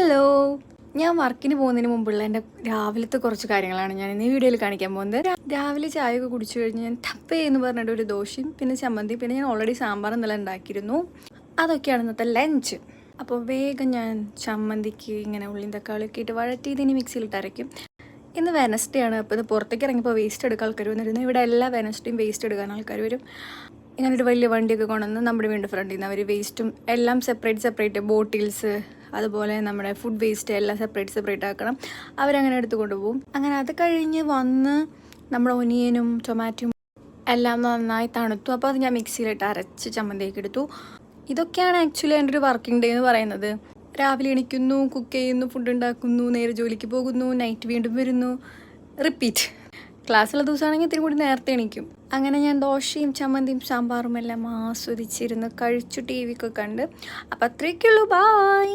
Hello, ഞാൻ വർക്കിന് പോകുന്നതിന് മുമ്പുള്ള എൻ്റെ രാവിലത്തെ കുറച്ച് കാര്യങ്ങളാണ് ഞാൻ ഇന്ന് ഈ വീഡിയോയിൽ കാണിക്കാൻ പോകുന്നത്. രാവിലെ ചായയൊക്കെ കുടിച്ചു കഴിഞ്ഞ് ഞാൻ ടപ്പേ എന്ന് പറഞ്ഞിട്ട് ഒരു ദോശയും പിന്നെ ചമ്മന്തി, പിന്നെ ഞാൻ ഓൾറെഡി സാമ്പാർ എന്നെല്ലാം ഉണ്ടാക്കിയിരുന്നു. അതൊക്കെയാണ് ഇന്നത്തെ ലഞ്ച്. അപ്പോൾ വേഗം ഞാൻ ചമ്മന്തിക്ക് ഇങ്ങനെ ഉള്ളിയും തക്കാളിയൊക്കെ ഇട്ട് വഴറ്റി ഇതിനി മിക്സിയിലിട്ട് അരയ്ക്കും. ഇന്ന് വെനസ്ഡേ ആണ്. അപ്പോൾ ഇത് പുറത്തേക്ക് ഇറങ്ങിയപ്പോൾ വേസ്റ്റ് എടുക്കാൻ ആൾക്കാർ വന്നിരുന്നു. ഇവിടെ എല്ലാ വെനസ്ഡേയും വേസ്റ്റ് എടുക്കാൻ ആൾക്കാർ വരും. ഇങ്ങനൊരു വലിയ വണ്ടിയൊക്കെ കൊണ്ടുവന്ന് നമ്മുടെ വീടിൻ്റെ ഫ്രണ്ടിൽ നിന്ന് അവർ വേസ്റ്റും എല്ലാം സെപ്പറേറ്റ് ബോട്ടിൽസ്, അതുപോലെ നമ്മുടെ ഫുഡ് വേസ്റ്റ് എല്ലാം സെപ്പറേറ്റ് ആക്കണം. അവരങ്ങനെ എടുത്ത് കൊണ്ടുപോകും. അങ്ങനെ അത് കഴിഞ്ഞ് വന്ന് നമ്മുടെ ഒനിയനും ടൊമാറ്റോയും എല്ലാം നന്നായി തണുത്തു. അപ്പോൾ അത് ഞാൻ മിക്സിയിലിട്ട് അരച്ച് ചമ്മന്തിയൊക്കെ എടുത്തു. ഇതൊക്കെയാണ് ആക്ച്വലി എൻ്റെ ഒരു വർക്കിംഗ് ഡേ എന്ന് പറയുന്നത്. രാവിലെ എണീക്കുന്നു, കുക്ക് ചെയ്യുന്നു, ഫുഡ് ഉണ്ടാക്കുന്നു, നേരെ ജോലിക്ക് പോകുന്നു, നൈറ്റ് വീണ്ടും വരുന്നു, റിപ്പീറ്റ്. ക്ലാസ്സുള്ള ദിവസമാണെങ്കിൽ ഇത്തിരി കൂടി നേരത്തെ എണീക്കും. അങ്ങനെ ഞാൻ ദോശയും ചമ്മന്തിയും സാമ്പാറും എല്ലാം ആസ്വദിച്ചിരുന്ന് കഴിച്ചു, ടി വിയൊക്കെ കണ്ട്. അപ്പോൾ അത്രയൊക്കെയുള്ളൂ. ബായ്.